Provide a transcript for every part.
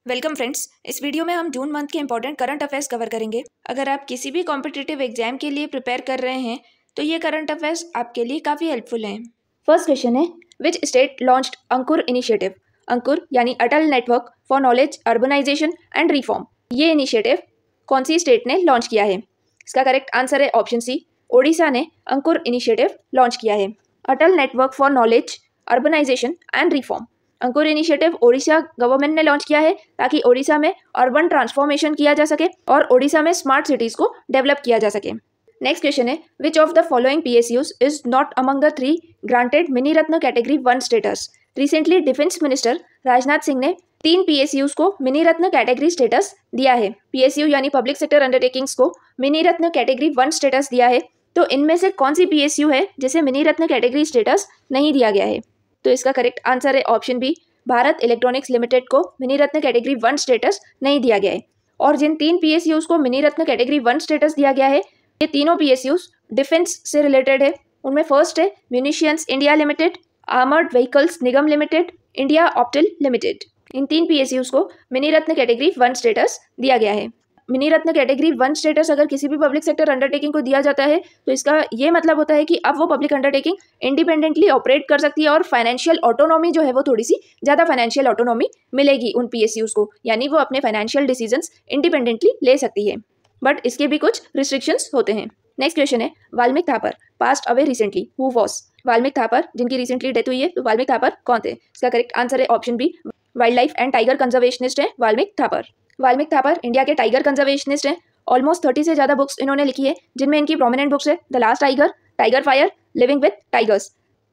Welcome friends. इस video में हम जून मंथ के इंपॉर्टेंट करंट अफेयर्स कवर करेंगे। अगर आप किसी भी कॉम्पिटिटिव एग्जाम के लिए प्रिपेयर कर रहे हैं तो ये करंट अफेयर्स आपके लिए काफ़ी हेल्पफुल हैं। फर्स्ट क्वेश्चन है, which state launched Ankur initiative. Ankur यानी Atal Network for Knowledge Urbanisation and Reform. ये इनिशिएटिव कौन सी स्टेट ने लॉन्च किया है? इसका करेक्ट आंसर है ऑप्शन सी, ओडिशा ने अंकुर इनिशिएटिव लॉन्च किया है। Atal Network for Knowledge Urbanisation and Reform Ankur initiative Odisha government ने लॉन्च किया है ताकि ओडिशा में अर्बन ट्रांसफॉर्मेशन किया जा सके और ओडिशा में स्मार्ट सिटीज को डेवलप किया जा सके। नेक्स्ट क्वेश्चन है, which of the following PSUs is not among the 3 granted mini Ratna category 1 status. Recently defence minister Rajnath Singh ने 3 PSUs को मिनी रत्न कैटेगरी स्टेटस दिया है। PSU यानी पब्लिक सेक्टर अंडरटेकिंग्स को मिनी रत्न कैटेगरी 1 स्टेटस दिया है। तो इनमें से कौन सी PSU है जिसे मिनी रत्न कैटेगरी स्टेटस नहीं दिया गया है? तो इसका करेक्ट आंसर है option B, Bharat electronics limited को मिनी रत्न कैटेगरी 1 स्टेटस नहीं दिया गया है। और जिन 3 PSUs को मिनी रत्न कैटेगरी 1 स्टेटस दिया गया है, ये तीनों PSUs डिफेंस से रिलेटेड है। उनमें फर्स्ट है म्यूनिशियंस इंडिया लिमिटेड, आर्मर्ड व्हीकल्स निगम लिमिटेड, इंडिया ऑप्टिल लिमिटेड। इन 3 PSUs को मिनी रत्न कैटेगरी 1 स्टेटस दिया गया है। मिनी रत्न कैटेगरी 1 स्टेटस अगर किसी भी पब्लिक सेक्टर अंडरटेकिंग को दिया जाता है तो इसका ये मतलब होता है कि अब वो पब्लिक अंडरटेकिंग इंडिपेंडेंटली ऑपरेट कर सकती है और फाइनेंशियल ऑटोनॉमी जो है वो थोड़ी सी ज़्यादा फाइनेंशियल ऑटोनॉमी मिलेगी उन PSUs को, यानी वो अपने फाइनेंशियल डिसीजंस इंडिपेंडेंटली ले सकती है। बट इसके भी कुछ रिस्ट्रिक्शंस होते हैं। नेक्स्ट क्वेश्चन है, Valmiki Thapar passed away recently, who was. Valmiki Thapar जिनकी रिसेंटली डेथ हुई है, तो वाल्मीकि थापर कौन थे? इसका करेक्ट आंसर है option B, wildlife and tiger conservationist है वाल्मीकि थापर। वाल्मीकि थापर इंडिया के टाइगर कंजर्वेशनिस्ट हैं। ऑलमोस्ट 30 से ज़्यादा बुक्स इन्होंने लिखी है, जिनमें इनकी प्रोमिनेंट बुक्स है the last tiger, tiger fire, living with tigers.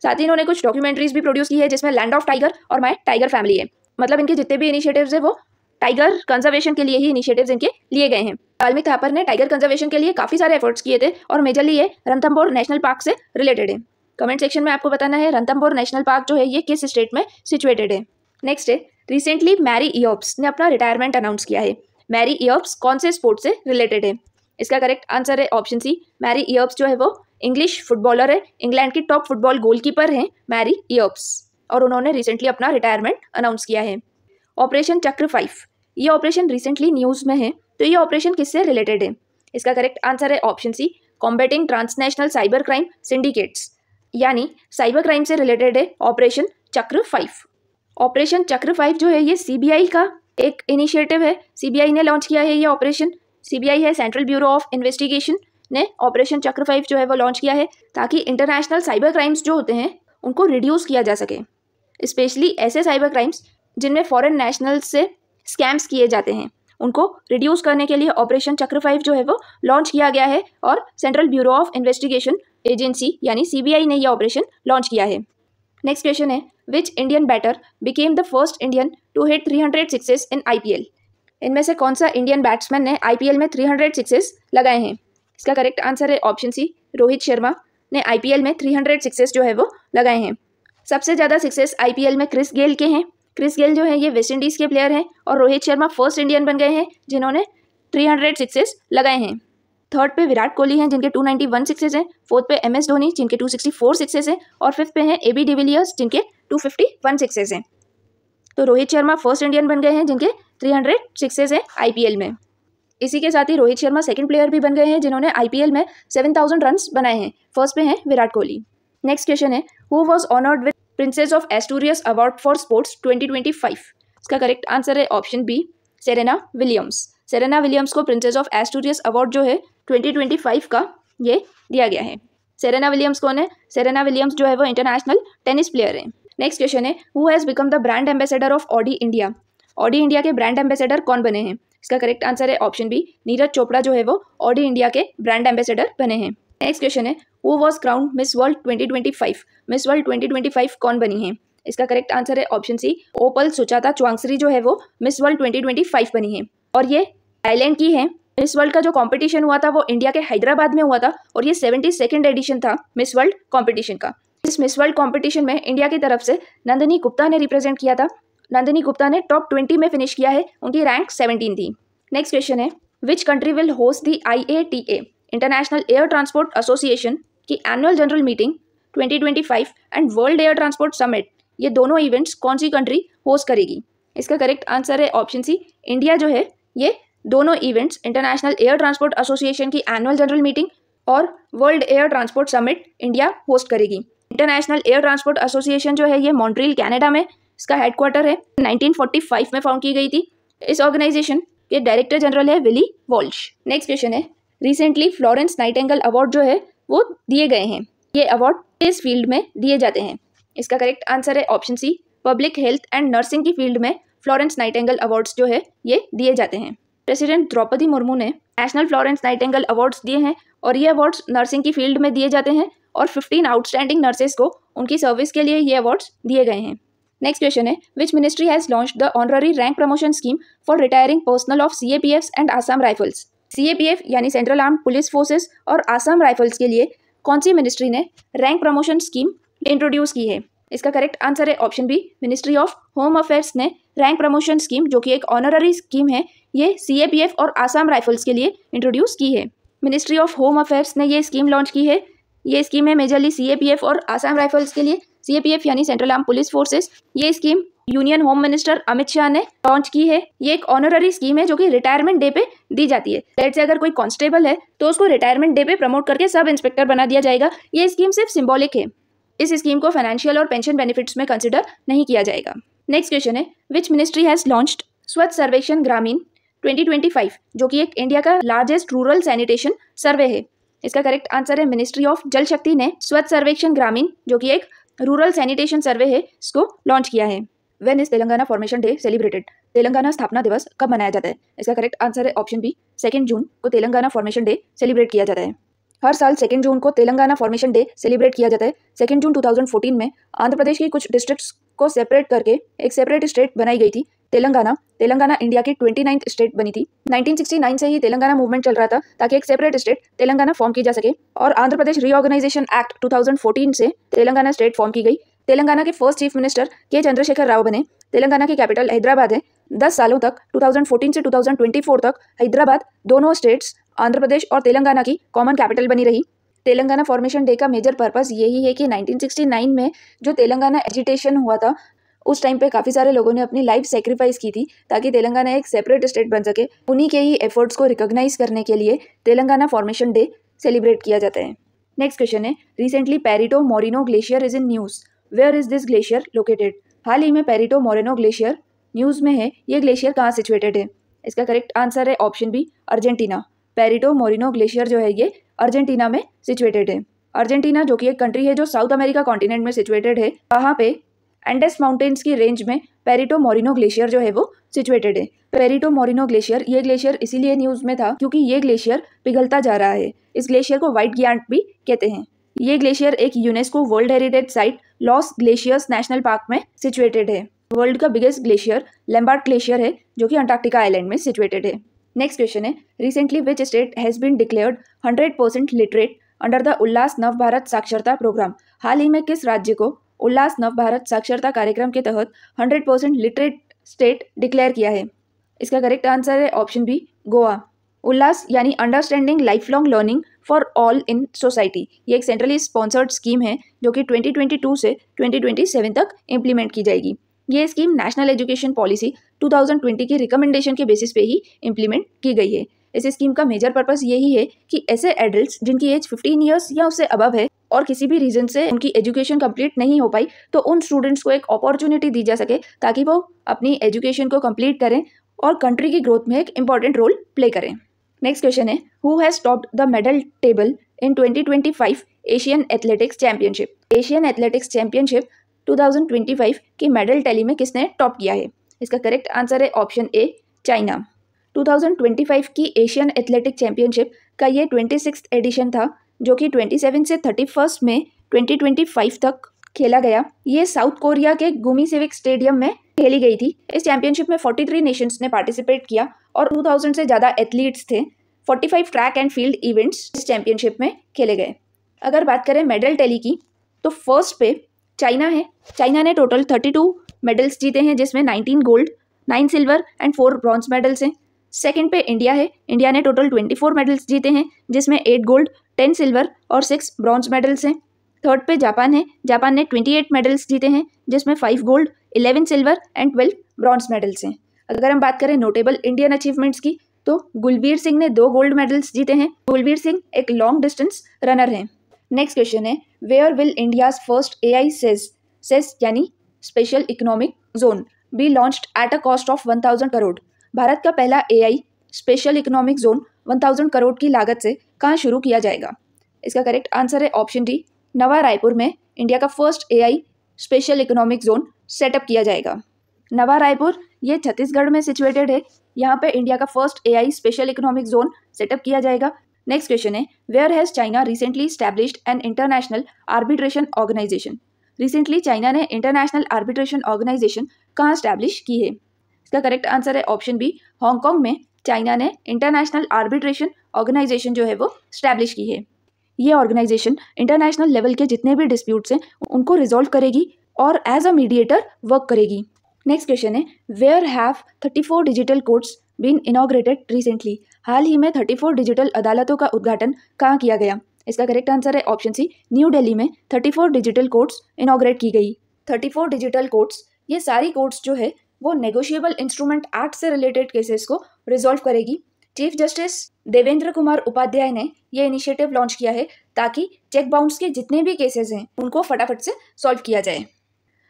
साथ ही इन्होंने कुछ डॉक्यूमेंट्रीज भी प्रोड्यूस की है जिसमें लैंड ऑफ टाइगर और माय टाइगर फैमिली है। मतलब इनके जितने भी इनिशिएटिव्स है वो टाइगर कंजर्वेशन के लिए ही इनिशिएटिव्स इनके लिए गए हैं। वाल्मीकि थापर ने टाइगर कंजर्वेशन के लिए काफ़ी सारे एफर्ट्स किए थे और मेजरली ये रणथंभौर नेशनल पार्क से रिलेटेड है। कमेंट सेक्शन में आपको बताना है रणथंभौर नेशनल पार्क जो है ये किस स्टेट में सिचुएटेड है। नेक्स्ट है, रिसेंटली मैरी इयोप्स ने अपना रिटायरमेंट अनाउंस किया है। मैरी इयोप्स कौन से स्पोर्ट से रिलेटेड है? इसका करेक्ट आंसर है ऑप्शन सी, मैरी इयोप्स जो है वो इंग्लिश फुटबॉलर है। इंग्लैंड की टॉप फुटबॉल गोलकीपर हैं मैरी इयोप्स और उन्होंने रिसेंटली अपना रिटायरमेंट अनाउंस किया है। ऑपरेशन चक्र 5, ये ऑपरेशन रिसेंटली न्यूज़ में है, तो ये ऑपरेशन किससे रिलेटेड है? इसका करेक्ट आंसर है option C, combating transnational cyber crime syndicates, यानी साइबर क्राइम से रिलेटेड है ऑपरेशन चक्र 5। ऑपरेशन चक्र 5 जो है ये CBI का एक इनिशिएटिव है। CBI ने लॉन्च किया है ये ऑपरेशन। CBI है सेंट्रल ब्यूरो ऑफ इन्वेस्टिगेशन ने ऑपरेशन चक्र 5 जो है वो लॉन्च किया है ताकि इंटरनेशनल साइबर क्राइम्स जो होते हैं उनको रिड्यूस किया जा सके, स्पेशली ऐसे साइबर क्राइम्स जिनमें फॉरेन नेशनल्स से स्कैम्स किए जाते हैं, उनको रिड्यूस करने के लिए ऑपरेशन चक्र 5 जो है वो लॉन्च किया गया है और central bureau of investigation agency यानी CBI ने यह ऑपरेशन लॉन्च किया है। नेक्स्ट क्वेश्चन है, which Indian batter became the first Indian to hit 300 sixes in IPL। इनमें से कौन सा इंडियन बैट्समैन ने IPL में 300 सिक्सेस लगाए हैं? इसका करेक्ट आंसर है ऑप्शन सी, रोहित शर्मा ने IPL में 300 सिक्सेस जो है वो लगाए हैं। सबसे ज़्यादा सिक्सेस IPL में क्रिस गेल के हैं। क्रिस गेल जो है ये वेस्ट इंडीज़ के प्लेयर हैं और रोहित शर्मा फर्स्ट इंडियन बन गए हैं जिन्होंने 300 सिक्सेस लगाए हैं। थर्ड पे विराट कोहली हैं जिनके 291 सिक्सेस हैं। फोर्थ पे MS धोनी जिनके 264 सिक्सेस हैं और फिफ्थ पे हैं AB डिविलियर्स जिनके 251 सिक्सेस हैं। तो रोहित शर्मा फर्स्ट इंडियन बन गए हैं जिनके 300 सिक्सेस हैं IPL में। इसी के साथ ही रोहित शर्मा सेकंड प्लेयर भी बन गए हैं जिन्होंने IPL में 7000 रन्स बनाए हैं। फर्स्ट पे हैं विराट कोहली। नेक्स्ट क्वेश्चन है, who was honoured with Princess of Asturias Award for sports 2025। इसका करेक्ट आंसर है option B, Serena Williams. Serena Williams को प्रिंसेस ऑफ एस्टूरियस अवार्ड जो है 2025 का ये दिया गया है। सेरेना विलियम्स कौन है? सेरेना विलियम्स जो है वो इंटरनेशनल टेनिस प्लेयर है। नेक्स्ट क्वेश्चन है, who has become the brand ambassador of Audi India. Audi India के ब्रांड एम्बेसडर कौन बने हैं? इसका करेक्ट आंसर है ऑप्शन बी, नीरज चोपड़ा जो है वो ऑडी इंडिया के ब्रांड एम्बेसडर बने हैं। नेक्स्ट क्वेश्चन है, who was crowned miss world 2025। Miss world 2025 कौन बनी है? इसका करेक्ट आंसर है ऑप्शन सी, ओपल सुचाता चुआंगसरी जो है वो मिस वर्ल्ड 2025 बनी है और ये थाईलैंड की है। मिस वर्ल्ड का जो कंपटीशन हुआ था वो इंडिया के हैदराबाद में हुआ था और ये 72nd एडिशन था मिस वर्ल्ड कंपटीशन का। इस मिस वर्ल्ड कंपटीशन में इंडिया की तरफ से नंदिनी गुप्ता ने रिप्रेजेंट किया था। नंदिनी गुप्ता ने टॉप 20 में फिनिश किया है, उनकी रैंक 17 थी। नेक्स्ट क्वेश्चन है, which country will host the IATA International Air Transport Association की Annual General Meeting 2025 and World Air Transport Summit, ये दोनों इवेंट्स कौन सी कंट्री होस्ट करेगी? इसका करेक्ट आंसर है ऑप्शन सी, इंडिया जो है ये दोनों events International Air Transport Association की एनुअल जनरल मीटिंग और World Air Transport Summit India host करेगी। इंटरनेशनल एयर ट्रांसपोर्ट एसोसिएशन जो है ये मॉन्ट्रियल कनाडा में इसका हेडक्वार्टर है, 1945 में फाउंड की गई थी। इस ऑर्गेनाइजेशन के डायरेक्टर जनरल है विली वॉल्श। नेक्स्ट क्वेश्चन है, रिसेंटली फ्लोरेंस नाइटिंगेल अवार्ड जो है वो दिए गए हैं, ये अवार्ड किस फील्ड में दिए जाते हैं? इसका करेक्ट आंसर है option C, public health and nursing की फील्ड में फ्लोरेंस नाइटिंगेल अवार्ड्स जो है ये दिए जाते हैं। प्रेसिडेंट द्रौपदी मुर्मू ने नेशनल फ्लोरेंस नाइटिंगेल अवार्ड्स दिए हैं और ये अवार्ड्स नर्सिंग की फील्ड में दिए जाते हैं और 15 आउटस्टैंडिंग नर्सेस को उनकी सर्विस के लिए ये अवार्ड्स दिए गए हैं। नेक्स्ट क्वेश्चन है, which ministry has launched the honorary rank promotion scheme for retiring personnel of CAPFs and Assam rifles? CAPF यानी सेंट्रल आर्म्ड पुलिस फोर्सेस और आसाम राइफल्स के लिए कौन सी मिनिस्ट्री ने रैंक प्रमोशन स्कीम इंट्रोड्यूस की है? इसका करेक्ट आंसर है option B, ministry of home affairs ने रैंक प्रमोशन स्कीम जो कि एक ऑनररी स्कीम है ये CAPF और आसाम राइफल्स के लिए इंट्रोड्यूस की है। मिनिस्ट्री ऑफ होम अफेयर्स ने ये स्कीम लॉन्च की है। ये स्कीम है मेजरली CAPF और आसाम राइफल्स के लिए। CAPF यानी सेंट्रल आर्म पुलिस फोर्सेस, ये scheme union home minister Amit Shah ने लॉन्च की है। ये एक ऑनररी स्कीम है जो कि रिटायरमेंट डे पे दी जाती है। लेट्स से अगर कोई कांस्टेबल है तो उसको रिटायरमेंट डे पे प्रमोट करके सब इंस्पेक्टर बना दिया जाएगा। ये स्कीम सिर्फ सिंबॉलिक है, इस स्कीम को फाइनेंशियल और पेंशन बेनिफिट्स में कंसिडर नहीं किया जाएगा। नेक्स्ट क्वेश्चन है, विच मिनिस्ट्री हैज लॉन्च्ड स्वच्छ सर्वेक्षण ग्रामीण 2025 जो कि एक इंडिया का लार्जेस्ट रूरल सैनिटेशन सर्वे है? इसका करेक्ट आंसर है मिनिस्ट्री ऑफ जल शक्ति ने स्वच्छ सर्वेक्षण ग्रामीण जो कि एक रूरल सैनिटेशन सर्वे है इसको लॉन्च किया है। When is Telangana formation day celebrated? Telangana स्थापना दिवस कब मनाया जाता है? इसका करेक्ट आंसर है ऑप्शन बी, 2 जून को तेलंगाना फॉर्मेशन डे सेलिब्रेट किया जाता है। हर साल 2 जून को तेलंगाना फॉर्मेशन डे सेलिब्रेट किया जाता है। 2 जून 2014 में आंध्र प्रदेश की कुछ डिस्ट्रिक्ट्स को सेपरेट करके एक सेपरेट स्टेट बनाई गई थी तेलंगाना। तेलंगाना इंडिया की 29th स्टेट बनी थी। 1969 से ही तेलंगाना मूवमेंट चल रहा था ताकि एक सेपरेट स्टेट तेलंगाना फॉर्म की जा सके और आंध्र प्रदेश रीऑर्गेनाइजेशन एक्ट 2014 से तेलंगाना स्टेट फॉर्म की गई। तेलंगाना के फर्स्ट चीफ मिनिस्टर के चंद्रशेखर राव बने। तेलंगाना की कैपिटल हैदराबाद है। 10 सालों तक 2014 से 2024 तक हैदराबाद दोनों स्टेट्स आंध्र प्रदेश और तेलंगाना की कॉमन कैपिटल बनी रही। तेलंगाना फॉर्मेशन डे का मेजर पर्पस यही है कि 1969 में जो तेलंगाना एजिटेशन हुआ था उस टाइम पे काफ़ी सारे लोगों ने अपनी लाइफ सेक्रीफाइस की थी ताकि तेलंगाना एक सेपरेट स्टेट बन सके। उन्हीं के ही एफर्ट्स को रिकॉग्नाइज करने के लिए तेलंगाना फॉर्मेशन डे सेलिब्रेट किया जाता है। नेक्स्ट क्वेश्चन है, recently Perito Moreno Glacier is in news, where is this glacier located? हाल ही में पेरिटो मोरिनो ग्लेशियर न्यूज़ में है, ये ग्लेशियर कहाँ सिचुएटेड है? इसका करेक्ट आंसर है option B, Argentina. Perito Moreno glacier जो है ये अर्जेंटीना में सिचुएटेड है। अर्जेंटीना जो कि एक कंट्री है जो साउथ अमेरिका कॉन्टिनेंट में सिचुएटेड है, वहाँ पे एंडेस माउंटेन्स की रेंज में पेरिटो मोरिनो ग्लेशियर जो है वो सिचुएटेड है। पेरिटो मोरिनो ग्लेशियर, ये ग्लेशियर इसीलिए न्यूज़ में था क्योंकि ये ग्लेशियर पिघलता जा रहा है। इस ग्लेशियर को व्हाइट गियांट भी कहते हैं। ये ग्लेशियर एक UNESCO world heritage site Los Glaciares National Park में सिचुएटेड है। वर्ल्ड का बिगेस्ट ग्लेशियर लैम्बार्ट ग्लेशियर है जो कि अंटार्कटिका आइलैंड में सिचुएटेड है। नेक्स्ट क्वेश्चन है, recently which state has been declared 100% literate under the Ullas Nav Bharat साक्षरता प्रोग्राम? हाल ही में किस राज्य को उल्लास नव भारत साक्षरता कार्यक्रम के तहत 100% लिटरेट स्टेट डिक्लेयर किया है? इसका करेक्ट आंसर है ऑप्शन बी, गोवा। उल्लास यानी understanding life long learning for all in society, ये एक सेंट्रली स्पॉन्सर्ड स्कीम है जो कि 2022 से 2027 तक इम्प्लीमेंट की जाएगी। ये स्कीम नेशनल एजुकेशन पॉलिसी 2020 की रिकमेंडेशन के बेसिस पे ही इम्प्लीमेंट की गई है। इस स्कीम का मेजर पर्पस यही है कि ऐसे एडल्ट्स जिनकी एज 15 ईयर्स या उससे अबव है और किसी भी रीजन से उनकी एजुकेशन कंप्लीट नहीं हो पाई तो उन स्टूडेंट्स को एक अपॉर्चुनिटी दी जा सके ताकि वो अपनी एजुकेशन को कंप्लीट करें और कंट्री की ग्रोथ में एक इंपॉर्टेंट रोल प्ले करें। नेक्स्ट क्वेश्चन है, who has topped the medal table in 2025 Asian athletics championship? Asian athletics championship 2025 की मेडल टैली में किसने टॉप किया है? इसका करेक्ट आंसर है ऑप्शन ए, चाइना। 2025 की एशियन एथलेटिक चैंपियनशिप का ये 26th एडिशन था जो कि 27 से 31 मई 2025 तक खेला गया। ये साउथ कोरिया के गुमी सिविक स्टेडियम में खेली गई थी। इस चैंपियनशिप में 43 नेशंस ने पार्टिसिपेट किया और 2000 से ज़्यादा एथलीट्स थे। 45 ट्रैक एंड फील्ड इवेंट्स इस चैंपियनशिप में खेले गए। अगर बात करें मेडल टैली की तो फर्स्ट पे चाइना है। चाइना ने टोटल 32 मेडल्स जीते हैं जिसमें 19 gold, 9 silver and 4 bronze medals हैं। सेकंड पे इंडिया है। इंडिया ने टोटल 24 मेडल्स जीते हैं जिसमें 8 गोल्ड, 10 सिल्वर और 6 ब्रॉन्ज मेडल्स हैं। थर्ड पे जापान है। जापान ने 28 मेडल्स जीते हैं जिसमें 5 gold, 11 silver and 12 bronze medals हैं। अगर हम बात करें नोटेबल इंडियन अचीवमेंट्स की, तो गुलबीर सिंह ने 2 गोल्ड मेडल्स जीते हैं। गुलबीर सिंह एक लॉन्ग डिस्टेंस रनर हैं। नेक्स्ट क्वेश्चन है, where will India's first AI SEZ यानी special economic zone be launched at a cost of 1000 crore. Bharat का पहला AI special economic zone 1000 crore की लागत से कहाँ शुरू किया जाएगा? इसका करेक्ट आंसर है ऑप्शन डी, नवा रायपुर में इंडिया का first AI special economic zone setup किया जाएगा। नवा रायपुर ये छत्तीसगढ़ में सिचुएटेड है। यहाँ पे इंडिया का first AI special economic zone setup किया जाएगा। नेक्स्ट क्वेश्चन है, where has China recently established an international arbitration organisation. Recently China ने इंटरनेशनल आर्बिट्रेशन ऑर्गेनाइजेशन कहाँ स्टैब्लिश की है? इसका करेक्ट आंसर है ऑप्शन बी, हांगकांग में चाइना ने इंटरनेशनल आर्बिट्रेशन ऑर्गेनाइजेशन जो है वो स्टैब्लिश की है। ये ऑर्गेनाइजेशन इंटरनेशनल लेवल के जितने भी डिस्प्यूट्स हैं उनको रिजॉल्व करेगी और एज अ मीडिएटर वर्क करेगी। नेक्स्ट क्वेश्चन है, where have 34 digital courts been inaugurated recently. हाल ही में 34 डिजिटल अदालतों का उद्घाटन कहाँ किया गया? इसका करेक्ट आंसर है ऑप्शन सी, न्यू दिल्ली में 34 डिजिटल कोर्ट्स इनॉग्रेट की गई। 34 डिजिटल कोर्ट्स, ये सारी कोर्ट्स जो है वो नेगोशिएबल इंस्ट्रूमेंट एक्ट से रिलेटेड केसेस को रिजॉल्व करेगी। चीफ जस्टिस देवेंद्र कुमार उपाध्याय ने ये इनिशिएटिव लॉन्च किया है ताकि चेक बाउंस के जितने भी केसेस हैं उनको फटाफट से सॉल्व किया जाए।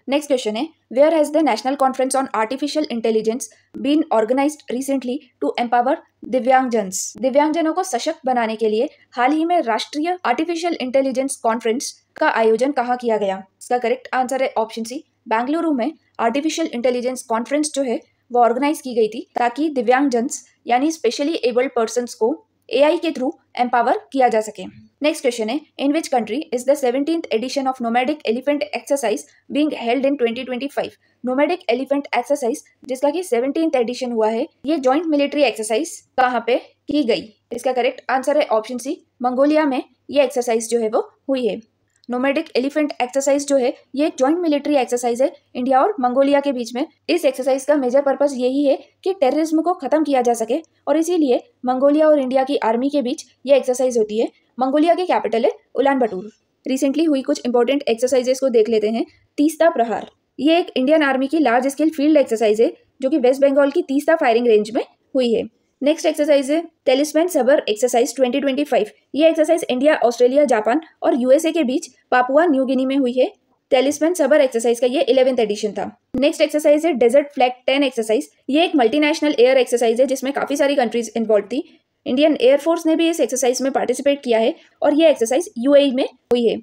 नेक्स्ट क्वेश्चन है, where has the National Conference on Artificial Intelligence been organised recently to empower दिव्यांगजन्स। दिव्यांगजनों को सशक्त बनाने के लिए हाल ही में राष्ट्रीय आर्टिफिशियल इंटेलिजेंस कॉन्फ्रेंस का आयोजन कहाँ किया गया? इसका करेक्ट आंसर है ऑप्शन सी, बेंगलुरु में आर्टिफिशियल इंटेलिजेंस कॉन्फ्रेंस जो है वो ऑर्गेनाइज की गई थी ताकि दिव्यांगजन्स यानी स्पेशली एबल्ड पर्सन्स को AI के थ्रू एम्पावर किया जा सके। नेक्स्ट क्वेश्चन है, in which country is the 17th edition of Nomadic Elephant exercise being held in 2025। Nomadic Elephant exercise जिसका कि 17th एडिशन हुआ है, ये जॉइंट मिलिट्री एक्सरसाइज कहाँ पे की गई? इसका करेक्ट आंसर है ऑप्शन सी, मंगोलिया में ये एक्सरसाइज जो है वो हुई है। नोमैडिक एलिफेंट एक्सरसाइज जो है ये एक जॉइंट मिलिट्री एक्सरसाइज है इंडिया और मंगोलिया के बीच में। इस एक्सरसाइज का मेजर पर्पस यही है कि टेररिज्म को खत्म किया जा सके और इसीलिए मंगोलिया और इंडिया की आर्मी के बीच ये एक्सरसाइज होती है। मंगोलिया की कैपिटल है उलान बटूर। रिसेंटली हुई कुछ इंपॉर्टेंट एक्सरसाइजेस को देख लेते हैं। तीस्ता प्रहार, ये एक इंडियन आर्मी की लार्ज स्केल फील्ड एक्सरसाइज है जो कि वेस्ट बंगाल की तीस्ता फायरिंग रेंज में हुई है। नेक्स्ट एक्सरसाइज है टेलिस्मैन सबर एक्सरसाइज 2025। ये एक्सरसाइज इंडिया, ऑस्ट्रेलिया, जापान और USA के बीच पापुआ न्यू गिनी में हुई है। टेलिस्मैन सबर एक्सरसाइज का ये 11th एडिशन था। नेक्स्ट एक्सरसाइज है डेजर्ट फ्लैग 10 एक्सरसाइज। ये एक मल्टीनेशनल एयर एक्सरसाइज है जिसमें काफी सारी कंट्रीज इन्वॉल्व थी। इंडियन एयरफोर्स ने भी इस एक्सरसाइज में पार्टिसिपेट किया है और ये एक्सरसाइज UAE में हुई है।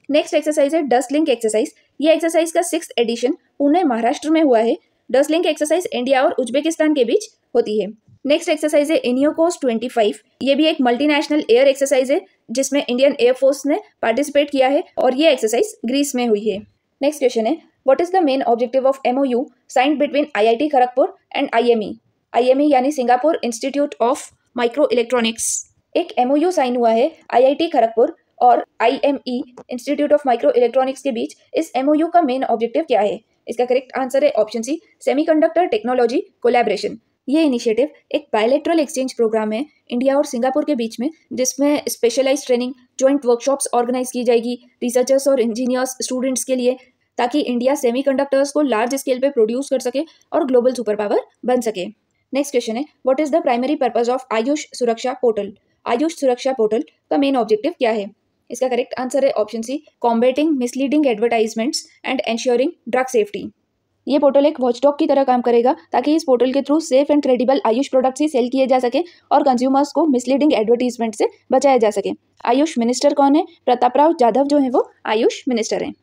नेक्स्ट एक्सरसाइज है डस्ट लिंक एक्सरसाइज। ये एक्सरसाइज का 6th एडिशन पुणे, महाराष्ट्र में हुआ है। डस्ट लिंक एक्सरसाइज इंडिया और उज्बेकिस्तान के बीच होती है। नेक्स्ट एक्सरसाइज है इनियोकोस 25। ये भी एक मल्टीनेशनल एयर एक्सरसाइज है जिसमें इंडियन एयरफोर्स ने पार्टिसिपेट किया है और ये एक्सरसाइज ग्रीस में हुई है। नेक्स्ट क्वेश्चन है, what is the main objective of MOU signed between IIT Kharagpur and IME। IME यानी Singapore institute of micro electronics. एक MOU साइन हुआ है IIT खड़गपुर और IME institute of micro electronics के बीच। इस MOU का मेन ऑब्जेक्टिव क्या है? इसका करेक्ट आंसर है option C, semiconductor technology collaboration. ये इनिशिएटिव एक बायलैटरल एक्सचेंज प्रोग्राम है इंडिया और सिंगापुर के बीच में, जिसमें specialised training, joint workshops organise की जाएगी रिसर्चर्स और इंजीनियर्स स्टूडेंट्स के लिए, ताकि इंडिया सेमीकंडक्टर्स को लार्ज स्केल पे प्रोड्यूस कर सके और ग्लोबल सुपर पावर बन सके। नेक्स्ट क्वेश्चन है, what is the primary purpose of Ayush Suraksha portal. Ayush Suraksha portal का मेन ऑब्जेक्टिव क्या है? इसका करेक्ट आंसर है option C, combating misleading advertisements and ensuring drug safety. ये पोर्टल एक वॉचडॉग की तरह काम करेगा ताकि इस पोर्टल के through safe and credible Ayush products ही सेल किए जा सके और कंज्यूमर्स को मिसलीडिंग एडवर्टीजमेंट से बचाया जा सके। आयुष मिनिस्टर कौन है? प्रताप राव जाधव जो है वो आयुष मिनिस्टर हैं।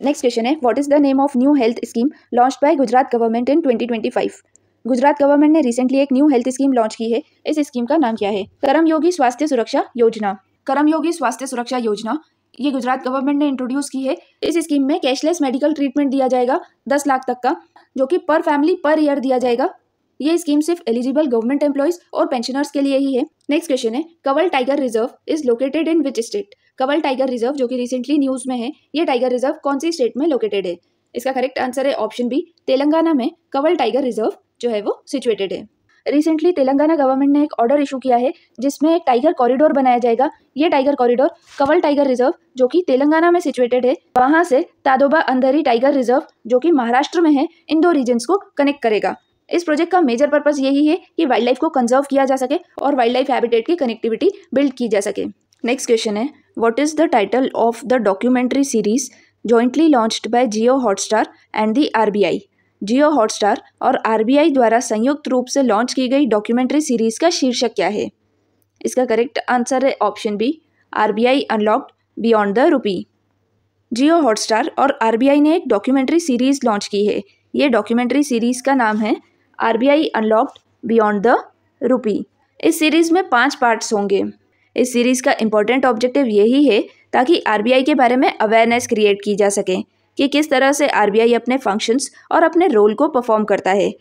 नेक्स्ट क्वेश्चन है, what is the name of new health scheme launched by Gujarat government in 2025। Gujarat government ने रिसेंटली एक न्यू हेल्थ स्कीम लॉन्च की है। इस स्कीम का नाम क्या है? कर्मयोगी स्वास्थ्य सुरक्षा योजना। कर्मयोगी स्वास्थ्य सुरक्षा योजना ये गुजरात गवर्नमेंट ने इंट्रोड्यूस की है। इस स्कीम में कैशलेस मेडिकल ट्रीटमेंट दिया जाएगा 10 लाख तक का, जो कि पर फैमिली पर ईयर दिया जाएगा। ये स्कीम सिर्फ एलिजिबल गवर्नमेंट एम्प्लॉइज और पेंशनर्स के लिए ही है। नेक्स्ट क्वेश्चन है, Kanwal tiger reserve is located in which state. Kanwal tiger reserve जो कि रिसेंटली न्यूज में है, ये टाइगर रिजर्व कौन सी स्टेट में लोकेटेड है? इसका करेक्ट आंसर है ऑप्शन बी, तेलंगाना में कंवल टाइगर रिजर्व जो है वो सिचुएटेड है। रिसेंटली तेलंगाना गवर्नमेंट ने एक ऑर्डर इशू किया है जिसमें एक टाइगर कॉरिडोर बनाया जाएगा। ये टाइगर कॉरिडोर कवल टाइगर रिजर्व जो कि तेलंगाना में सिचुएटेड है, वहां से ताडोबा अंधेरी टाइगर रिजर्व जो कि महाराष्ट्र में है, इन दो रीजन्स को कनेक्ट करेगा। इस प्रोजेक्ट का मेजर पर्पस यही है कि वाइल्ड लाइफ को कंजर्व किया जा सके और वाइल्ड लाइफ हैबिटेट की कनेक्टिविटी बिल्ड की जा सके। नेक्स्ट क्वेश्चन है, what is the title of the documentary series jointly launched by Jio Hotstar and the RBI? Jio Hotstar और आरबीआई द्वारा संयुक्त रूप से लॉन्च की गई डॉक्यूमेंट्री सीरीज का शीर्षक क्या है? इसका करेक्ट आंसर है option B, RBI unlocked beyond the rupee. Jio Hotstar और आरबीआई ने एक डॉक्यूमेंट्री सीरीज लॉन्च की है। ये डॉक्यूमेंट्री सीरीज का नाम है आरबीआई अनलॉक्ड बियॉन्ड द रूपी। इस सीरीज में 5 पार्ट्स होंगे। इस सीरीज का इम्पोर्टेंट ऑब्जेक्टिव यही है ताकि आरबीआई के बारे में अवेयरनेस क्रिएट की जा सके कि किस तरह से आरबीआई अपने फंक्शंस और अपने रोल को परफॉर्म करता है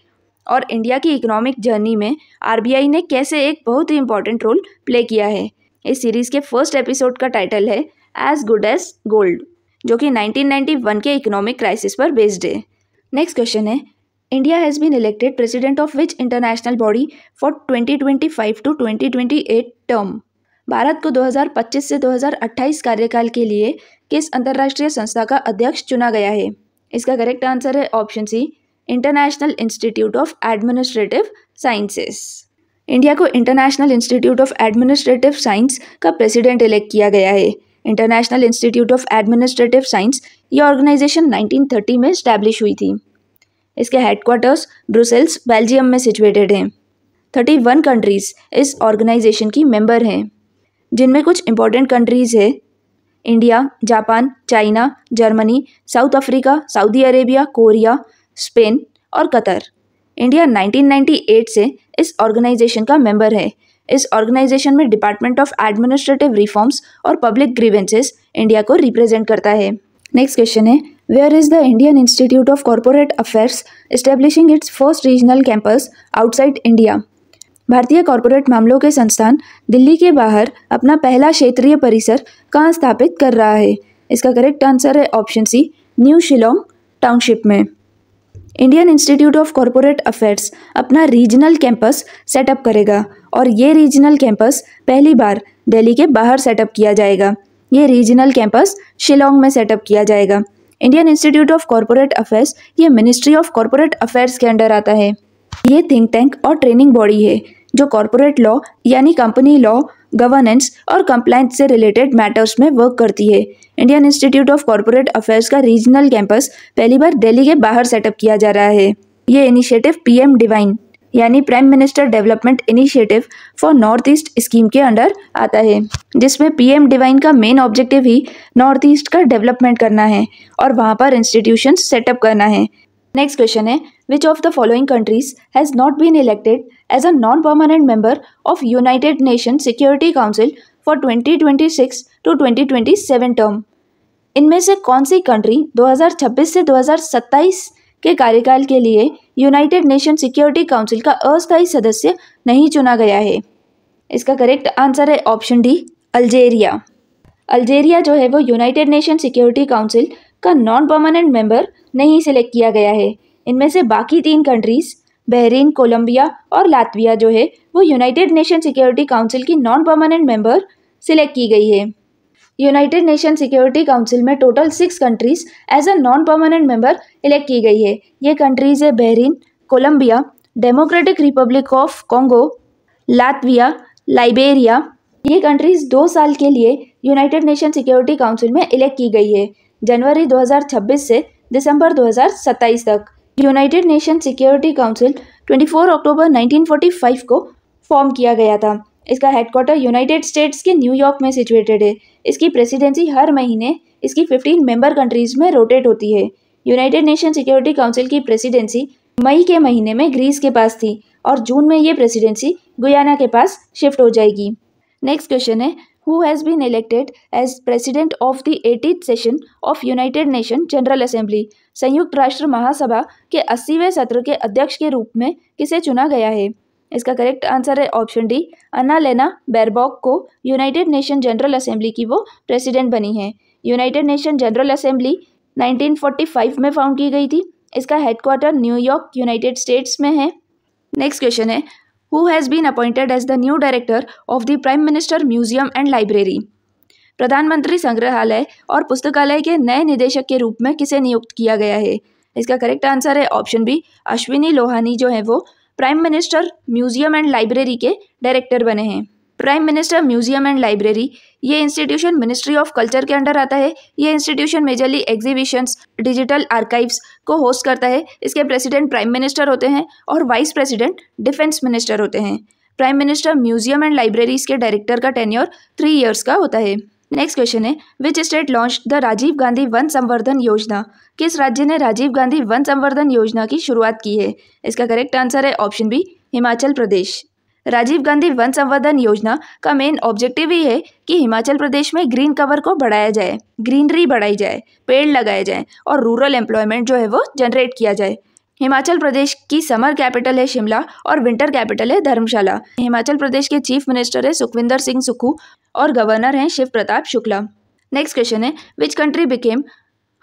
और इंडिया की इकोनॉमिक जर्नी में आरबीआई ने कैसे एक बहुत ही इंपॉर्टेंट रोल प्ले किया है। इस सीरीज के फर्स्ट एपिसोड का टाइटल है एज गुड एज गोल्ड, जो कि 1991 के इकोनॉमिक क्राइसिस पर बेस्ड है। नेक्स्ट क्वेश्चन है, India has been elected president of which international body for 2025 to 2028 term? Bharat को 2025 से 2028 कार्यकाल के लिए किस अंतर्राष्ट्रीय संस्था का अध्यक्ष चुना गया है? इसका करेक्ट आंसर है option C, International Institute of Administrative Sciences. India को International Institute of Administrative Science का प्रेसिडेंट इलेक्ट किया गया है। International Institute of Administrative Science ये ऑर्गेनाइजेशन 1930 में स्टैब्लिश हुई थी। इसके हेडक्वार्टर्स ब्रुसेल्स, बेल्जियम में सिचुएटेड हैं। 31 कंट्रीज इस ऑर्गेनाइजेशन की मेंबर हैं, जिनमें कुछ इंपॉर्टेंट कंट्रीज है India, Japan, China, Germany, south Africa, Saudi Arabia, Korea, Spain और कतर। इंडिया 1998 से इस ऑर्गेनाइजेशन का मेंबर है। इस ऑर्गेनाइजेशन में डिपार्टमेंट ऑफ एडमिनिस्ट्रेटिव रिफॉर्म्स और पब्लिक ग्रीवेंसेस इंडिया को रिप्रेजेंट करता है। नेक्स्ट क्वेश्चन है, where is the Indian institute of corporate affairs establishing its first regional campus outside India? भारतीय कॉर्पोरेट मामलों के संस्थान दिल्ली के बाहर अपना पहला क्षेत्रीय परिसर कहाँ स्थापित कर रहा है? इसका करेक्ट आंसर है option C, new Shillong township में। Indian institute of corporate Affairs अपना रीजनल कैंपस सेटअप करेगा और ये रीजनल कैंपस पहली बार दिल्ली के बाहर सेटअप किया जाएगा। ये रीजनल कैंपस शिलोंग में सेटअप किया जाएगा। Indian institute of corporate affairs ये मिनिस्ट्री ऑफ कॉर्पोरेट अफेयर्स के अंडर आता है। ये थिंक टैंक और ट्रेनिंग बॉडी है जो कॉर्पोरेट लॉ यानी कंपनी लॉ, गवर्नेंस और कंप्लायंस से रिलेटेड मैटर्स में वर्क करती है। Indian institute of corporate affairs का रीजनल कैंपस पहली बार दिल्ली के बाहर सेटअप किया जा रहा है। ये इनिशिएटिव पीएम डिवाइन यानी prime minister development initiative for north east scheme के अंडर आता है, जिसमें पीएम डिवाइन का मेन ऑब्जेक्टिव ही नॉर्थ ईस्ट का डेवलपमेंट करना है और वहाँ पर इंस्टीट्यूशन सेटअप करना है। नेक्स्ट क्वेश्चन है, which of the following countries has not been elected as a non permanent member of United Nation security council for 2026 to 2027 term? इनमें से कौन सी कंट्री 2026 से 2027 के कार्यकाल के लिए यूनाइटेड नेशन सिक्योरिटी काउंसिल का अस्थायी सदस्य नहीं चुना गया है? इसका करेक्ट आंसर है ऑप्शन डी, अल्जेरिया। अल्जेरिया जो है वो यूनाइटेड नेशन सिक्योरिटी काउंसिल का नॉन परमानेंट मेंबर नहीं सिलेक्ट किया गया है। इनमें से बाकी 3 कंट्रीज बहरीन, कोलंबिया और लातविया जो है वो यूनाइटेड नेशन सिक्योरिटी काउंसिल की नॉन परमानेंट मेंबर सिलेक्ट की गई है। यूनाइटेड नेशन सिक्योरिटी काउंसिल में total 6 countries as a non permanent member elect की गई है। ये कंट्रीज है Bahrain, Colombia, democratic republic of Congo, Latvia, Liberia. ये कंट्रीज 2 साल के लिए यूनाइटेड नेशन सिक्योरिटी काउंसिल में इलेक्ट की गई है, जनवरी 2026 से दिसंबर 2027 तक। यूनाइटेड नेशन सिक्योरिटी काउंसिल 24 अक्टूबर 1945 को फॉर्म किया गया था। इसका हेडक्वार्टर यूनाइटेड स्टेट्स के न्यूयॉर्क में सिचुएटेड है। इसकी प्रेसिडेंसी हर महीने इसकी 15 मेंबर कंट्रीज में रोटेट होती है। यूनाइटेड नेशन सिक्योरिटी काउंसिल की प्रेसिडेंसी मई के महीने में ग्रीस के पास थी और जून में ये प्रेसिडेंसी गुयाना के पास शिफ्ट हो जाएगी। नेक्स्ट क्वेश्चन है, who has been elected as president of the 80th session of United Nation general assembly? संयुक्त राष्ट्र महासभा के 80वें सत्र के अध्यक्ष के रूप में किसे चुना गया है? इसका करेक्ट आंसर है ऑप्शन डी, अन्नालेना बेरबॉक को यूनाइटेड नेशन जनरल असेंबली की वो प्रेसिडेंट बनी है। यूनाइटेड नेशन जनरल असेंबली 1945 में फाउंड की गई थी। इसका हेडक्वार्टर न्यूयॉर्क यूनाइटेड स्टेट्स में है। नेक्स्ट क्वेश्चन है, who has been appointed as the new director of the prime minister museum and library. प्रधानमंत्री संग्रहालय और पुस्तकालय के नए निदेशक के रूप में किसे नियुक्त किया गया है? इसका करेक्ट आंसर है ऑप्शन बी, अश्विनी लोहानी जो है वो prime minister museum and library के डायरेक्टर बने हैं। Prime minister museum and library ये इंस्टीट्यूशन मिनिस्ट्री ऑफ कल्चर के अंडर आता है। ये institution majorly exhibitions, digital archives को होस्ट करता है। इसके प्रेसिडेंट प्राइम मिनिस्टर होते हैं और वाइस प्रेसिडेंट डिफेंस मिनिस्टर होते हैं। Prime minister museum and libraries के डायरेक्टर का टेन्योर 3 ईयर्स का होता है। नेक्स्ट क्वेश्चन है, which state launch the Rajiv Gandhi Van Samvardhan Yojana. किस राज्य ने राजीव गांधी वन संवर्धन योजना की शुरुआत की है? इसका करेक्ट आंसर है ऑप्शन बी, हिमाचल प्रदेश। राजीव गांधी वन संवर्धन योजना का मेन ऑब्जेक्टिव ही है कि हिमाचल प्रदेश में ग्रीन कवर को बढ़ाया जाए, ग्रीनरी बढ़ाई जाए, पेड़ लगाए जाए और रूरल एम्प्लॉयमेंट जो है वो जनरेट किया जाए। हिमाचल प्रदेश की समर कैपिटल है शिमला और विंटर कैपिटल है धर्मशाला। हिमाचल प्रदेश के चीफ मिनिस्टर है सुखविंदर सिंह सुक्खू और गवर्नर हैं शिव प्रताप शुक्ला। नेक्स्ट क्वेश्चन है, which country became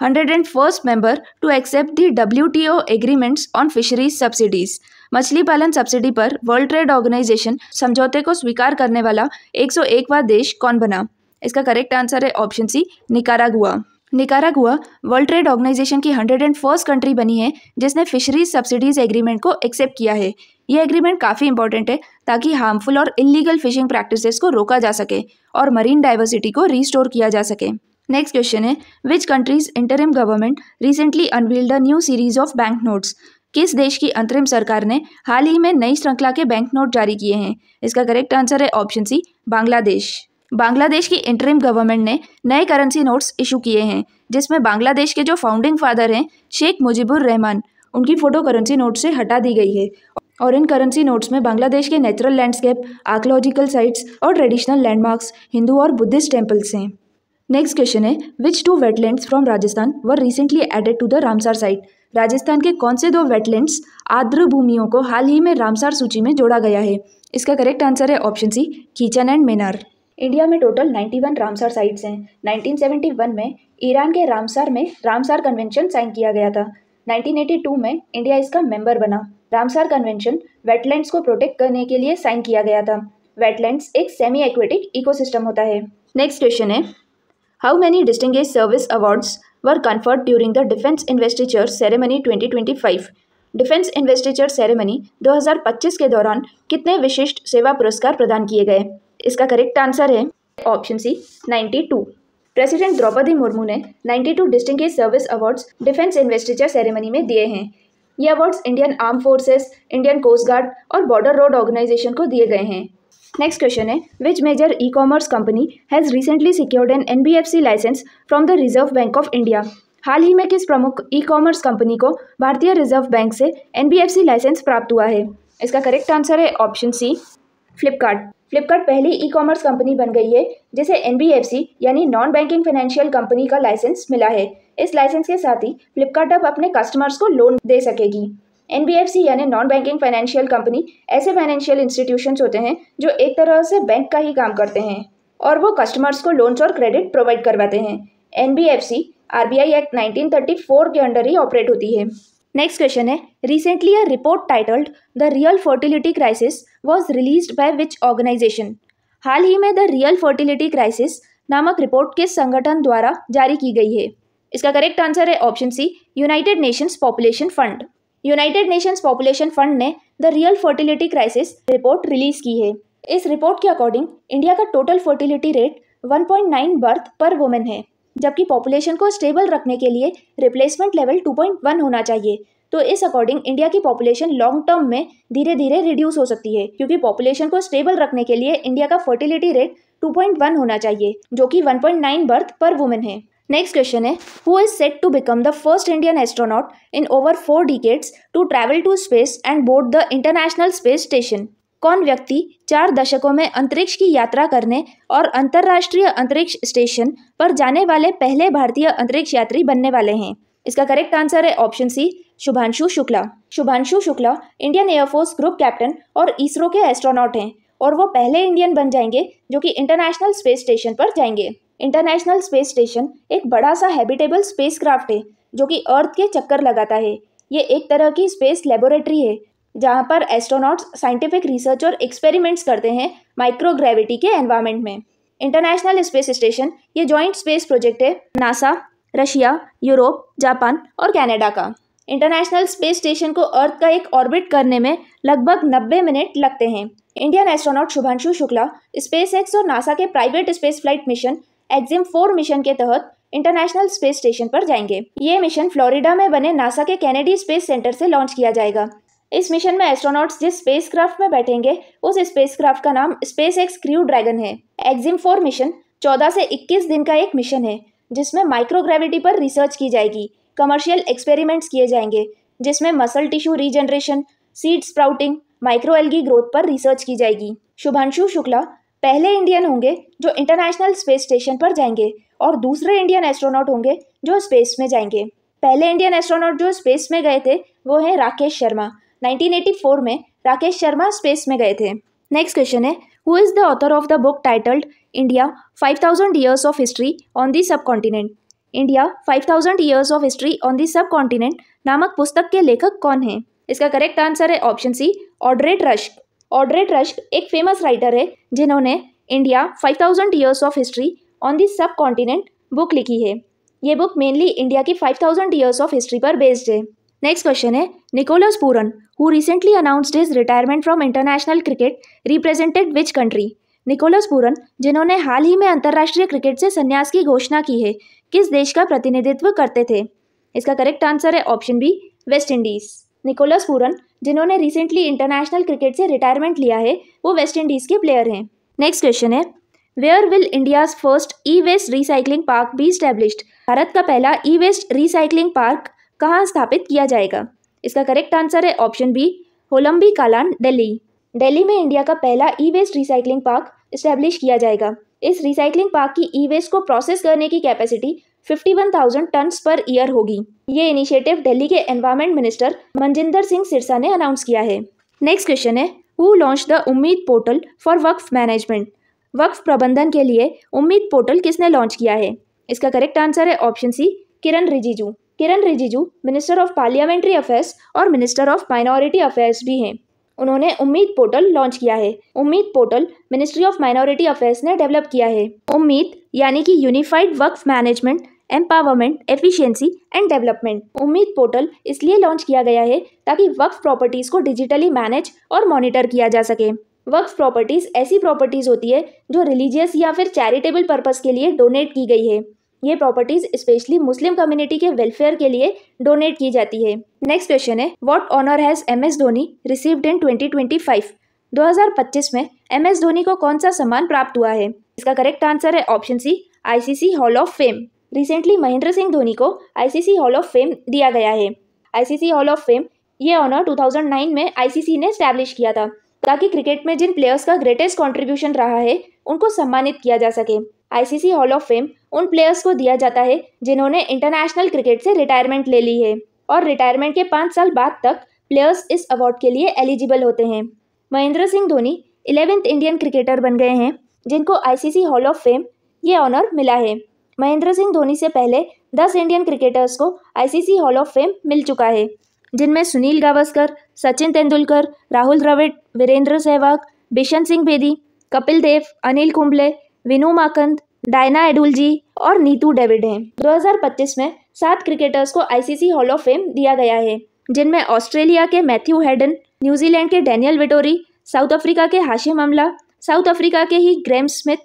101st member to accept the WTO agreements on fisheries subsidies. मछली पालन सब्सिडी पर वर्ल्ड ट्रेड ऑर्गेनाइजेशन समझौते को स्वीकार करने वाला 101वां देश कौन बना? इसका करेक्ट आंसर है option C, Nicaragua. Nicaragua world trade organisation की 101st कंट्री बनी है जिसने फिशरीज सब्सिडीज एग्रीमेंट को एक्सेप्ट किया है। यह एग्रीमेंट काफ़ी इंपॉर्टेंट है ताकि हार्मफुल और इलीगल फिशिंग प्रैक्टिसेस को रोका जा सके और मरीन डाइवर्सिटी को रिस्टोर किया जा सके। नेक्स्ट क्वेश्चन है, which countries interim government recently unveiled a new series of bank notes. किस देश की अंतरिम सरकार ने हाल ही में नई श्रृंखला के बैंक नोट जारी किए हैं? इसका करेक्ट आंसर है ऑप्शन सी, बांग्लादेश। बांग्लादेश की इंटरिम गवर्नमेंट ने नए करेंसी नोट्स इशू किए हैं जिसमें बांग्लादेश के जो फाउंडिंग फादर हैं शेख मुजीबुर रहमान, उनकी फ़ोटो करेंसी नोट से हटा दी गई है और इन करेंसी नोट्स में बांग्लादेश के नेचुरल लैंडस्केप, आर्कियोलॉजिकल साइट्स और ट्रेडिशनल लैंडमार्क्स, हिंदू और बुद्धिस्ट टेम्पल्स हैं। नेक्स्ट क्वेश्चन है, which 2 wetlands from Rajasthan were recently added to the Ramsar site. Rajasthan के कौन से 2 वेटलैंड्स आर्द्र भूमियों को हाल ही में रामसार सूची में जोड़ा गया है? इसका करेक्ट आंसर है option C, Khichan and Menar. India में टोटल 91 रामसार साइट्स हैं। 1971 में ईरान के रामसार में रामसार कन्वेंशन साइन किया गया था। 1982 में इंडिया इसका मेंबर बना। रामसार कन्वेंशन वेटलैंड्स को प्रोटेक्ट करने के लिए साइन किया गया था। वेटलैंड्स एक सेमी एक्वेटिक इकोसिस्टम होता है। नेक्स्ट क्वेश्चन है, how many distinguished service awards were conferred during the defence investiture ceremony 2025। Defence investiture ceremony 2025 के दौरान कितने विशिष्ट सेवा पुरस्कार प्रदान किए गए? इसका करेक्ट आंसर है option C, 92। President Droupadi Murmu ने 92 distinguished service awards defence investiture ceremony में दिए हैं। ये awards Indian arm forces, Indian Coast Guard और बॉर्डर रोड ऑर्गेनाइजेशन को दिए गए हैं। नेक्स्ट क्वेश्चन है, which major e commerce company has recently secured an NBFC licence from the Reserve Bank of India. हाल ही में किस प्रमुख ई कॉमर्स कंपनी को भारतीय रिजर्व बैंक से NBFC लाइसेंस प्राप्त हुआ है? इसका करेक्ट आंसर है ऑप्शन सी, फ्लिपकार्ट। फ्लिपकार्ट पहली ई कॉमर्स कंपनी बन गई है जिसे NBFC यानी नॉन बैंकिंग फाइनेंशियल कंपनी का लाइसेंस मिला है। इस लाइसेंस के साथ ही फ्लिपकार्ट अब अपने कस्टमर्स को लोन दे सकेगी। NBFC यानी नॉन बैंकिंग फाइनेंशियल कंपनी ऐसे फाइनेंशियल इंस्टीट्यूशंस होते हैं जो एक तरह से बैंक का ही काम करते हैं और वो कस्टमर्स को लोन्स और क्रेडिट प्रोवाइड करवाते हैं। NBFC RBI एक्ट 1934 के अंडर ही ऑपरेट होती है। नेक्स्ट क्वेश्चन है, recently a report titled The Real Fertility Crisis was released by which organisation. हाल ही में द रियल फर्टिलिटी क्राइसिस नामक रिपोर्ट किस संगठन द्वारा जारी की गई है? इसका करेक्ट आंसर है option C, United Nations Population Fund. United Nations Population Fund ने The Real Fertility Crisis report release की है। इस रिपोर्ट के अकॉर्डिंग इंडिया का टोटल फर्टिलिटी रेट 1.9 बर्थ पर वुमेन है, जबकि पॉपुलेशन को स्टेबल रखने के लिए रिप्लेसमेंट लेवल 2.1 होना चाहिए। तो इस अकॉर्डिंग इंडिया की पॉपुलेशन लॉन्ग टर्म में धीरे धीरे रिड्यूस हो सकती है, क्योंकि पॉपुलेशन को स्टेबल रखने के लिए इंडिया का फर्टिलिटी रेट 2.1 होना चाहिए, जो कि 1.9 बर्थ पर वुमेन है। नेक्स्ट क्वेश्चन है, who is set to become the first Indian astronaut in over 4 decades to travel to space and board the international space station. कौन व्यक्ति 4 दशकों में अंतरिक्ष की यात्रा करने और अंतर्राष्ट्रीय अंतरिक्ष स्टेशन पर जाने वाले पहले भारतीय अंतरिक्ष यात्री बनने वाले हैं? इसका करेक्ट आंसर है option C, Shubhanshu Shukla. Shubhanshu Shukla Indian air force group captain और इसरो के एस्ट्रोनॉट हैं और वो पहले इंडियन बन जाएंगे जो कि इंटरनेशनल स्पेस स्टेशन पर जाएंगे। इंटरनेशनल स्पेस स्टेशन एक बड़ा सा हैबिटेबल स्पेसक्राफ्ट है जो कि अर्थ के चक्कर लगाता है। ये एक तरह की स्पेस लेबोरेटरी है जहां पर एस्ट्रोनॉट्स साइंटिफिक रिसर्च और एक्सपेरिमेंट्स करते हैं माइक्रोग्रेविटी के एनवायरनमेंट में। इंटरनेशनल स्पेस स्टेशन ये जॉइंट स्पेस प्रोजेक्ट है नासा, रशिया, यूरोप, जापान और कनाडा का। इंटरनेशनल स्पेस स्टेशन को अर्थ का एक ऑर्बिट करने में लगभग 90 मिनट लगते हैं। Indian astronaut Shubhanshu Shukla SpaceX और नासा के private space flight mission EXIM-4 mission के तहत इंटरनेशनल स्पेस स्टेशन पर जाएंगे। ये मिशन फ्लोरिडा में बने नासा के केनेडी स्पेस सेंटर से लॉन्च किया जाएगा। इस मिशन में एस्ट्रोनॉट्स जिस स्पेसक्राफ्ट में बैठेंगे उस स्पेसक्राफ्ट का नाम स्पेसएक्स क्रू ड्रैगन है। EXIM-4 मिशन 14 से 21 दिन का एक मिशन है जिसमें माइक्रोग्रेविटी पर रिसर्च की जाएगी, कमर्शियल एक्सपेरिमेंट्स किए जाएंगे जिसमें muscle tissue regeneration, seed sprouting, microalgae growth पर रिसर्च की जाएगी। शुभांशु शुक्ला पहले इंडियन होंगे जो इंटरनेशनल स्पेस स्टेशन पर जाएंगे और दूसरे इंडियन एस्ट्रोनॉट होंगे जो स्पेस में जाएंगे। पहले इंडियन एस्ट्रोनॉट जो स्पेस में गए थे वो है राकेश शर्मा। 1984 में राकेश शर्मा स्पेस में गए थे। नेक्स्ट क्वेश्चन है, who is the author of the book titled India 5000 years of history on the subcontinent? India 5000 years of history on the subcontinent नामक पुस्तक के लेखक कौन है? इसका करेक्ट आंसर है option C, Audrey Rusk. Audrey Rusk एक famous writer है जिन्होंने India 5000 years of history on the subcontinent book लिखी है। ये बुक मेनली इंडिया की 5000 ईयर्स ऑफ हिस्ट्री पर बेस्ड है। नेक्स्ट क्वेश्चन है, Nicholas Pooran who recently announced his retirement from international cricket represented which country? Nicholas Pooran जिन्होंने हाल ही में अंतर्राष्ट्रीय क्रिकेट से संन्यास की घोषणा की है, किस देश का प्रतिनिधित्व करते थे? इसका करेक्ट आंसर है option B, West Indies. Nicholas Pooran जिन्होंने रिसेंटली इंटरनेशनल क्रिकेट से रिटायरमेंट लिया है वो वेस्ट इंडीज के प्लेयर हैं। नेक्स्ट क्वेश्चन है, where will India's first e waste recycling park be established? भारत का पहला ई वेस्ट रिसाइकलिंग पार्क कहाँ स्थापित किया जाएगा? इसका करेक्ट आंसर है ऑप्शन बी, होलम्बी कालान, दिल्ली। दिल्ली में इंडिया का पहला ई वेस्ट रिसाइकलिंग पार्क स्टैब्लिश किया जाएगा। इस रिसाइकलिंग पार्क की ई वेस्ट को प्रोसेस करने की कैपेसिटी 51,000 टन्स पर ईयर होगी। ये इनिशिएटिव दिल्ली के एनवायरमेंट मिनिस्टर मनजिंदर सिंह सिरसा ने अनाउंस किया है। नेक्स्ट क्वेश्चन है, हु लॉन्च द उम्मीद पोर्टल फॉर वक्फ मैनेजमेंट? वक्फ प्रबंधन के लिए उम्मीद पोर्टल किसने लॉन्च किया है? इसका करेक्ट आंसर है option C, Kiren Rijiju. Kiren Rijiju minister of parliamentary affairs और मिनिस्टर ऑफ माइनॉरिटी अफेयर्स भी हैं। उन्होंने उम्मीद पोर्टल लॉन्च किया है। Umeed portal ministry of minority affairs ने डेवलप किया है। उम्मीद यानी कि unified Waqf management, empowerment, efficiency and development. Umeed portal इसलिए लॉन्च किया गया है ताकि वक्फ प्रॉपर्टीज को डिजिटली मैनेज और मॉनिटर किया जा सके। वक्फ प्रॉपर्टीज ऐसी प्रॉपर्टीज होती है जो रिलीजियस या फिर चैरिटेबल पर्पस के लिए डोनेट की गई है। ये प्रॉपर्टीज स्पेशली मुस्लिम कम्युनिटी के वेलफेयर के लिए डोनेट की जाती है। नेक्स्ट क्वेश्चन है, what honour has MS Dhoni received in 2025? 2025 में MS धोनी को कौन सा सम्मान प्राप्त हुआ है? इसका करेक्ट आंसर है option C, ICC hall of fame. Recently Mahendra Singh Dhoni को ICC हॉल ऑफ फेम दिया गया है। ICC हॉल ऑफ फेम ये ऑनर 2009 में ICC ने स्टैब्लिश किया था ताकि क्रिकेट में जिन प्लेयर्स का ग्रेटेस्ट कंट्रीब्यूशन रहा है उनको सम्मानित किया जा सके। ICC हॉल ऑफ फेम उन प्लेयर्स को दिया जाता है जिन्होंने इंटरनेशनल क्रिकेट से रिटायरमेंट ले ली है और रिटायरमेंट के 5 साल बाद तक प्लेयर्स इस अवार्ड के लिए एलिजिबल होते हैं। Mahendra Singh Dhoni 11th Indian cricketer बन गए हैं जिनको ICC हॉल ऑफ फेम ये ऑनर मिला है। महेंद्र सिंह धोनी से पहले 10 इंडियन क्रिकेटर्स को ICC हॉल ऑफ फेम मिल चुका है, जिनमें सुनील गावस्कर, सचिन तेंदुलकर, राहुल द्रविड़, वीरेंद्र सहवाग, बिशन सिंह बेदी, कपिल देव, अनिल कुंबले, विनू माकंद, डायना एडुलजी और नीतू डेविड हैं। 2025 में 7 क्रिकेटर्स को ICC हॉल ऑफ फेम दिया गया है, जिनमें ऑस्ट्रेलिया के मैथ्यू हेडन, न्यूजीलैंड के डैनियल विटोरी, साउथ अफ्रीका के हाशिम अमला, साउथ अफ्रीका के ही ग्रेम स्मिथ,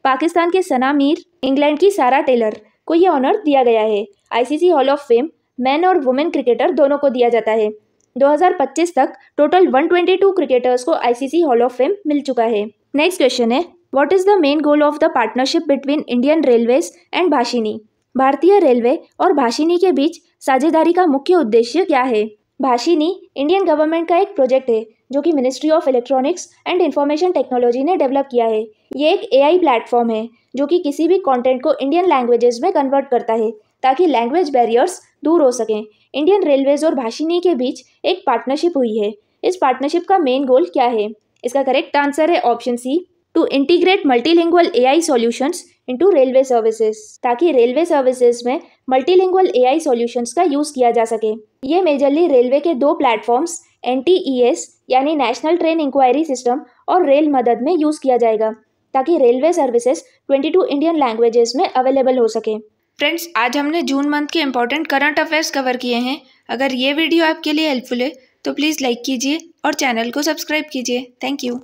पाकिस्तान के सना मीर, इंग्लैंड की सारा टेलर को यह ऑनर दिया गया है। ICC hall of Fame man और वुमेन क्रिकेटर दोनों को दिया जाता है। 2025 तक टोटल 122 क्रिकेटर्स को ICC हॉल ऑफ फेम मिल चुका है। नेक्स्ट क्वेश्चन है, what is the main goal of the partnership between Indian Railways and Bhashini? भारतीय रेलवे और भाशिनी के बीच साझेदारी का मुख्य उद्देश्य क्या है? भाशिनी इंडियन गवर्नमेंट का एक प्रोजेक्ट है जो कि ministry of electronics and information technology ने डेवलप किया है। ये एक AI प्लेटफॉर्म है जो कि किसी भी कंटेंट को इंडियन लैंग्वेजेस में कन्वर्ट करता है ताकि लैंग्वेज बैरियर्स दूर हो सकें। इंडियन रेलवेज और भाशिनी के बीच एक पार्टनरशिप हुई है। इस पार्टनरशिप का मेन गोल क्या है? इसका करेक्ट आंसर है option C, to integrate multilingual AI solutions into railway services, ताकि रेलवे सर्विसेज में मल्टीलिंगुअल AI सॉल्यूशंस का यूज किया जा सके। ये मेजरली रेलवे के 2 प्लेटफॉर्म्स NTES यानी नेशनल ट्रेन इंक्वायरी सिस्टम और रेल मदद में यूज़ किया जाएगा ताकि रेलवे सर्विसेज 22 इंडियन लैंग्वेजेस में अवेलेबल हो सके। फ्रेंड्स, आज हमने जून मंथ के इंपॉर्टेंट करंट अफेयर्स कवर किए हैं। अगर ये वीडियो आपके लिए हेल्पफुल है तो प्लीज़ लाइक कीजिए और चैनल को सब्सक्राइब कीजिए। Thank you.